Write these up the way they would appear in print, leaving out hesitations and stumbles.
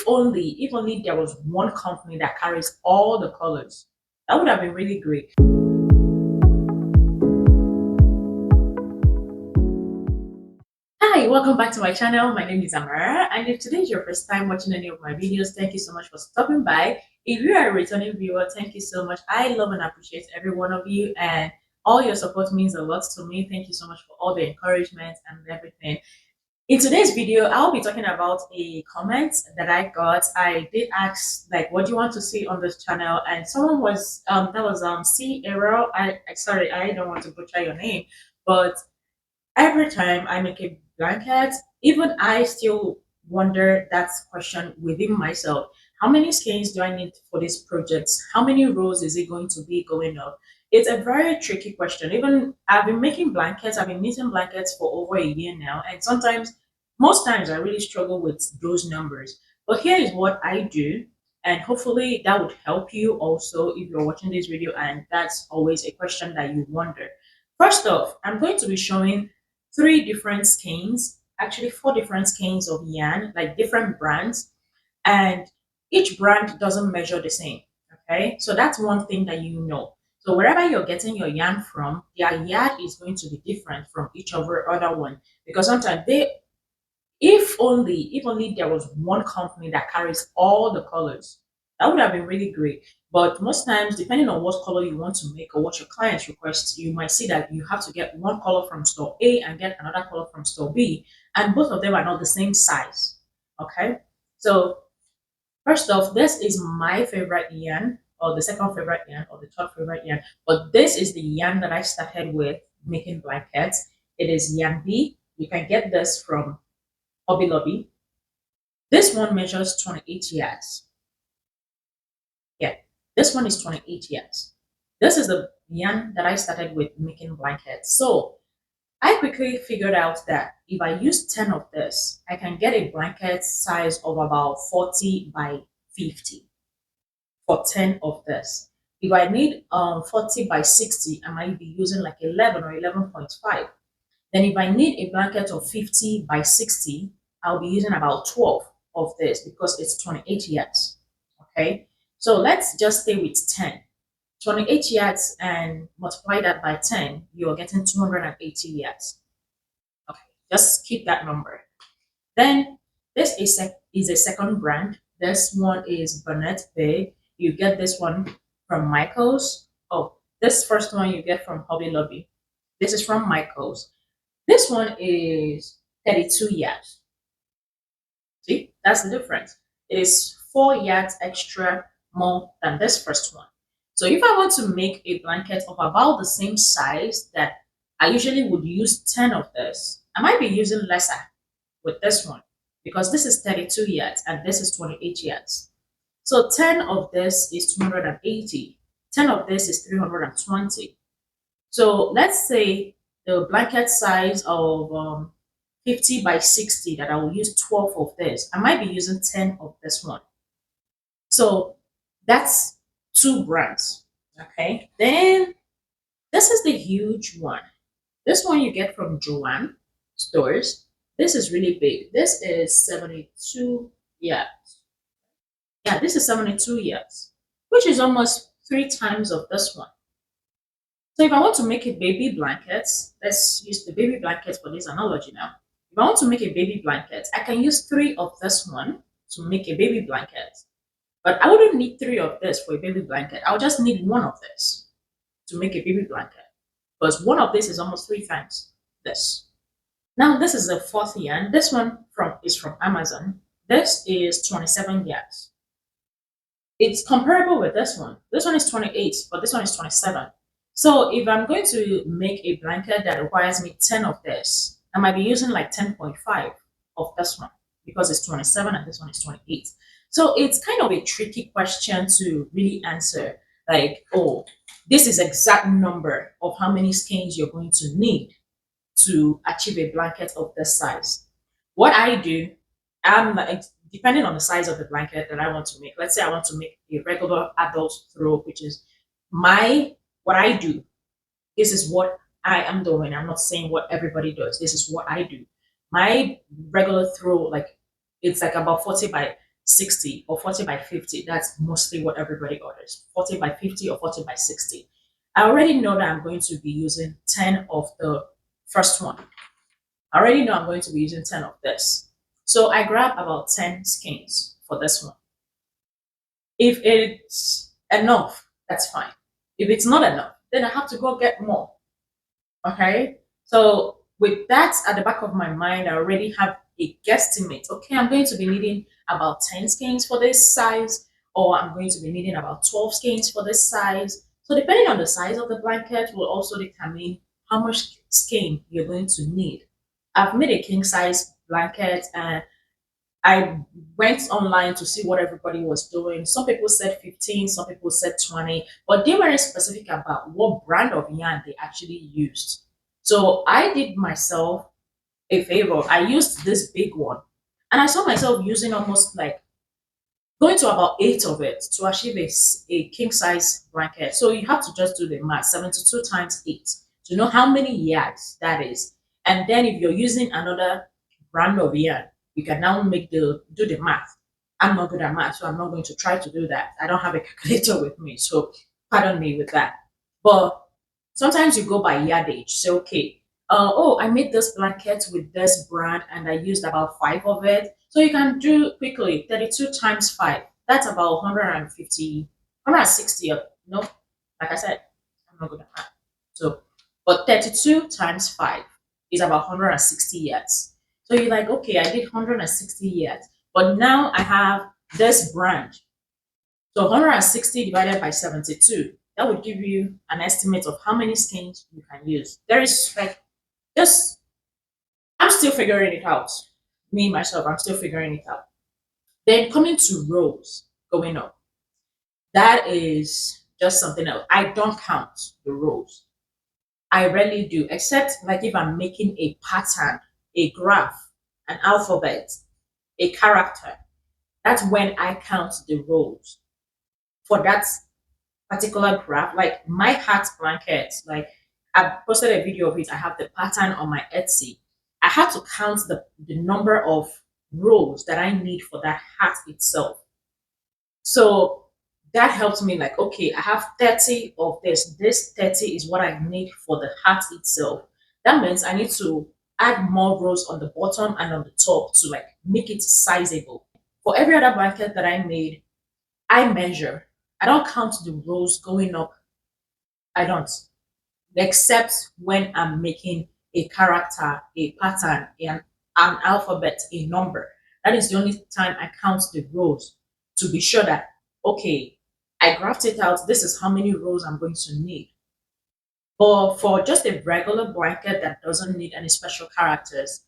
If only there was one company that carries all the colors, that would have been really great. Hi, welcome back to my channel. My name is Amara, and if today is your first time watching any of my videos, thank you so much for stopping by. If you are a returning viewer, thank you so much. I love and appreciate every one of you, and all your support means a lot to me. Thank you so much for all the encouragement and everything. In today's video, I'll be talking about a comment that I got. I did ask, like, what do you want to see on this channel? And someone was that was C Arrow. Sorry, I don't want to butcher your name, but every time I make a blanket, even I still wonder that question within myself. How many skeins do I need for this project? How many rows is it going to be going up? It's a very tricky question. Even I've been making blankets, I've been knitting blankets for over a year now, and most times, I really struggle with those numbers. But here is what I do, and hopefully that would help you also if you're watching this video and that's always a question that you wonder. First off, I'm going to be showing three different skeins, actually four different skeins of yarn, like different brands, and each brand doesn't measure the same. Okay, so that's one thing that you know. So wherever you're getting your yarn from, their yarn is going to be different from each other one, because sometimes if only there was one company that carries all the colors, that would have been really great. But most times, depending on what color you want to make or what your clients request, you might see that you have to get one color from store A and get another color from store B, and both of them are not the same size. Okay, so first off, this is my favorite yarn, or the second favorite yarn, or the third favorite yarn, but this is the yarn that I started with making blankets. It is yarn B. You can get this from Hobby Lobby. This one measures 28 yards. Yeah, this one is 28 yards. This is the yarn that I started with making blankets. So I quickly figured out that if I use 10 of this, I can get a blanket size of about 40 by 50 for 10 of this. If I need 40 by 60, I might be using like 11 or 11.5. Then if I need a blanket of 50 by 60, I'll be using about 12 of this because it's 28 yards. Okay, so let's just stay with 10. 28 yards and multiply that by 10, you're getting 280 yards. Okay, just keep that number. Then this is a second brand. This one is Burnett Bay. You get this one from Michaels. Oh, this first one you get from Hobby Lobby. This is from Michaels. This one is 32 yards. See, that's the difference. It is 4 yards extra more than this first one. So if I want to make a blanket of about the same size that I usually would use 10 of this, I might be using lesser with this one because this is 32 yards and this is 28 yards. So 10 of this is 280. 10 of this is 320. So let's say the blanket size of 50 by 60 that I will use 12 of this. I might be using 10 of this one. So that's two brands. Okay. Then this is the huge one. This one you get from Joanne stores. This is really big. This is 72 yards. Yeah, this is 72 yards, which is almost 3 times of this one. So if I want to make a baby blanket, let's use the baby blanket for this analogy now. If I want to make a baby blanket, I can use 3 of this one to make a baby blanket. But I wouldn't need 3 of this for a baby blanket. I'll just need 1 of this to make a baby blanket. Because 1 of this is almost 3 times this. Now this is the fourth yarn. This one is from Amazon. This is 27 yards. It's comparable with this one. This one is 28, but this one is 27. So if I'm going to make a blanket that requires me 10 of this, I might be using like 10.5 of this one because it's 27 and this one is 28. So it's kind of a tricky question to really answer. Like, oh, this is exact number of how many skeins you're going to need to achieve a blanket of this size. What I do, depending on the size of the blanket that I want to make. Let's say I want to make a regular adult throw, which is what I do. This is what I am doing. I'm not saying what everybody does. This is what I do. My regular throw, like it's like about 40 by 60 or 40 by 50. That's mostly what everybody orders, 40 by 50 or 40 by 60. I already know that I'm going to be using 10 of the first one. I already know I'm going to be using 10 of this. So I grab about 10 skeins for this one. If it's enough, that's fine. If it's not enough, then I have to go get more. Okay. So with that at the back of my mind, I already have a guesstimate. Okay, I'm going to be needing about 10 skeins for this size, or I'm going to be needing about 12 skeins for this size. So depending on the size of the blanket will also determine how much skein you're going to need. I've made a king size blanket and I went online to see what everybody was doing. Some people said 15, some people said 20, but they weren't specific about what brand of yarn they actually used. So I did myself a favor. I used this big one and I saw myself using almost like going to about 8 of it to achieve a king size blanket. So you have to just do the math 72 times 8 to know how many yards that is. And then if you're using another brand of yarn, you can now do the math. I'm not good at math, so I'm not going to try to do that. I don't have a calculator with me, so pardon me with that. But sometimes you go by yardage. Say, okay, oh, I made this blanket with this brand and I used about 5 of it. So you can do quickly 32 times 5. That's about 150, 160. No, like I said, I'm not good at math. So, but 32 times 5 is about 160 yards. So you're like, okay, I did 160 yards, but now I have this brand. So 160 divided by 72, that would give you an estimate of how many skeins you can use. There is like just I'm still figuring it out. Me myself, I'm still figuring it out. Then coming to rows going up, that is just something else. I don't count the rows. I rarely do, except like if I'm making a pattern, a graph, an alphabet, a character. That's when I count the rows for that particular graph. Like my hat blanket, like I posted a video of it. I have the pattern on my Etsy. I had to count the number of rows that I need for that hat itself. So that helped me like, okay, I have 30 of this. This 30 is what I need for the hat itself. That means I need to add more rows on the bottom and on the top to like make it sizable. For every other blanket that I made, I measure. I don't count the rows going up. I don't. Except when I'm making a character, a pattern, an alphabet, a number. That is the only time I count the rows to be sure that, okay, I graphed it out. This is how many rows I'm going to need. But for just a regular blanket that doesn't need any special characters,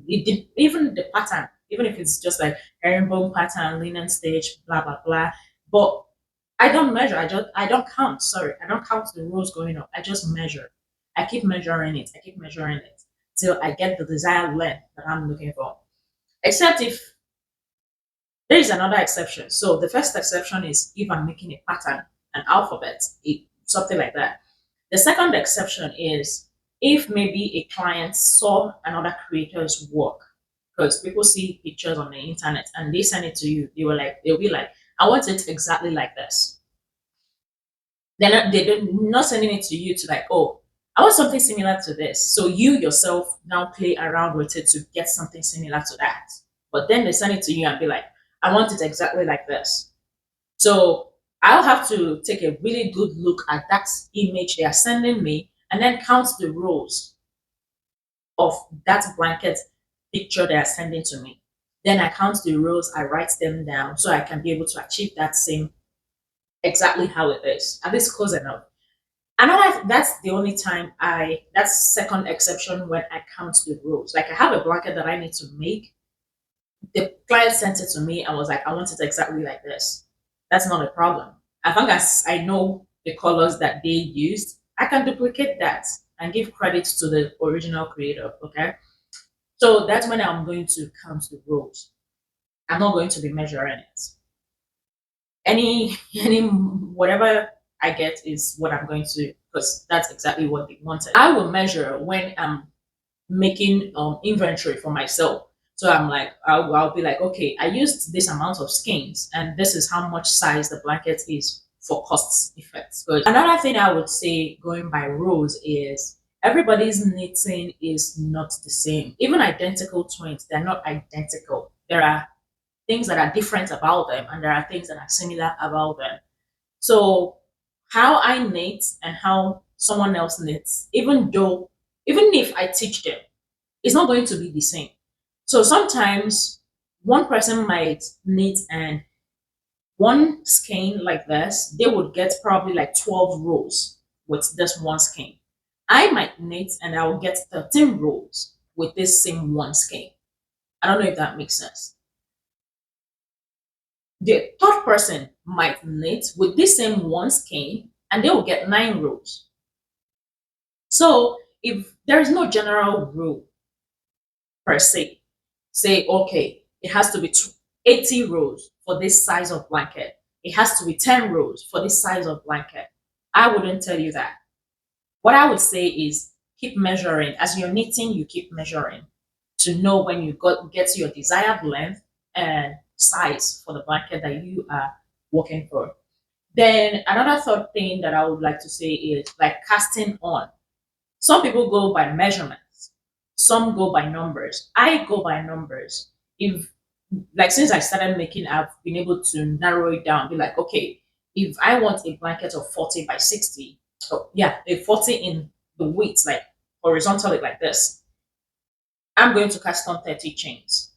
even the pattern, even if it's just like herringbone pattern, linen stitch, blah blah blah. But I don't measure. I don't count. Sorry, I don't count the rows going up. I just measure. I keep measuring it. I keep measuring it till I get the desired length that I'm looking for. Except if there is another exception. So the first exception is if I'm making a pattern, an alphabet, something like that. The second exception is if maybe a client saw another creator's work, because people see pictures on the internet and they send it to you. They'll be like, I want it exactly like this. They're not sending it to you to like, oh, I want something similar to this. So you yourself now play around with it to get something similar to that. But then they send it to you and be like, I want it exactly like this. So I'll have to take a really good look at that image they are sending me and then count the rows of that blanket picture they are sending to me. Then I count the rows, I write them down so I can be able to achieve that same exactly how it is. At least close enough. Another that's the only time that's second exception when I count the rows. Like I have a blanket that I need to make. The client sent it to me and was like, I want it exactly like this. That's not a problem. As long as I know the colors that they used, I can duplicate that and give credit to the original creator. Okay. So that's when I'm going to count the rows. I'm not going to be measuring it. Any whatever I get is what I'm going to because that's exactly what they wanted. I will measure when I'm making inventory for myself. So I'm like, I'll be like, okay, I used this amount of skeins, and this is how much size the blanket is for cost effects. But another thing I would say, going by rules, is everybody's knitting is not the same. Even identical twins, they're not identical. There are things that are different about them, and there are things that are similar about them. So how I knit and how someone else knits, even if I teach them, it's not going to be the same. So sometimes one person might knit and one skein like this, they would get probably like 12 rows with this one skein. I might knit and I will get 13 rows with this same one skein. I don't know if that makes sense. The third person might knit with this same one skein and they will get 9 rows. So if there is no general rule per se, say, okay, it has to be 80 rows for this size of blanket. It has to be 10 rows for this size of blanket. I wouldn't tell you that. What I would say is keep measuring. As you're knitting, you keep measuring to know when you get to your desired length and size for the blanket that you are working for. Then another third thing that I would like to say is like casting on. Some people go by measurements, some go by numbers. I go by numbers. If like since I started making, I've been able to narrow it down, be like, okay, if I want a blanket of 40 by 60, oh yeah, a 40 in the width, like horizontally like this, I'm going to cast on 30 chains.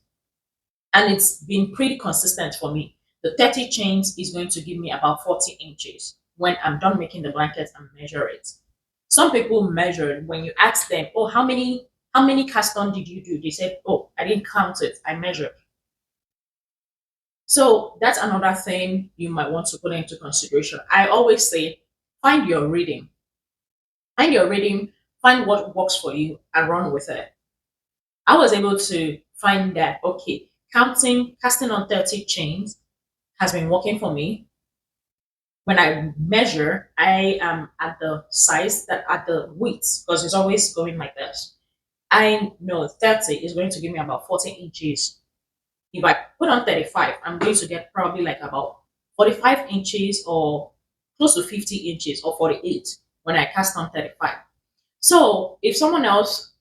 And it's been pretty consistent for me. The 30 chains is going to give me about 40 inches when I'm done making the blanket and measure it. Some people measured when you ask them, oh, how many cast on did you do? They said, oh, I didn't count it. I measured. So that's another thing you might want to put into consideration. I always say, find your reading. Find your reading, find what works for you and run with it. I was able to find that, okay, casting on 30 chains has been working for me. When I measure, I am at the size that at the width, because it's always going like this. I know 30 is going to give me about 40 inches. If I put on 35, I'm going to get probably like about 45 inches or close to 50 inches or 48 when I cast on 35. So if someone else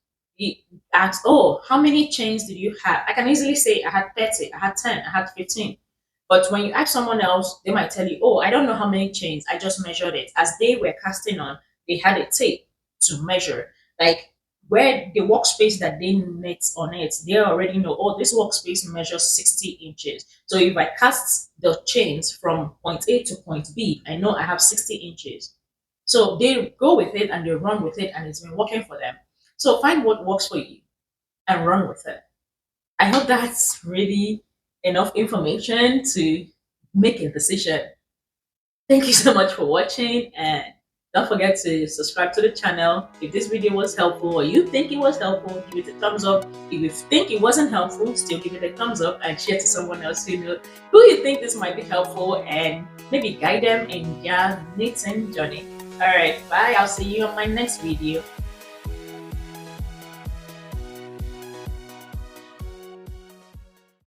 asks, oh, how many chains did you have? I can easily say I had 30, I had 10, I had 15. But when you ask someone else, they might tell you, oh, I don't know how many chains. I just measured it. As they were casting on, they had a tape to measure. Like where the workspace that they knit on it, they already know, oh, this workspace measures 60 inches. So if I cast the chains from point A to point B, I know I have 60 inches. So they go with it and they run with it, and it's been working for them. So find what works for you and run with it. I hope that's really enough information to make a decision. Thank you so much for watching, and don't forget to subscribe to the channel. If this video was helpful or you think it was helpful, give it a thumbs up. If you think it wasn't helpful, still give it a thumbs up and share to someone else who you think this might be helpful, and maybe guide them in their knitting journey. All right, bye. I'll see you on my next video.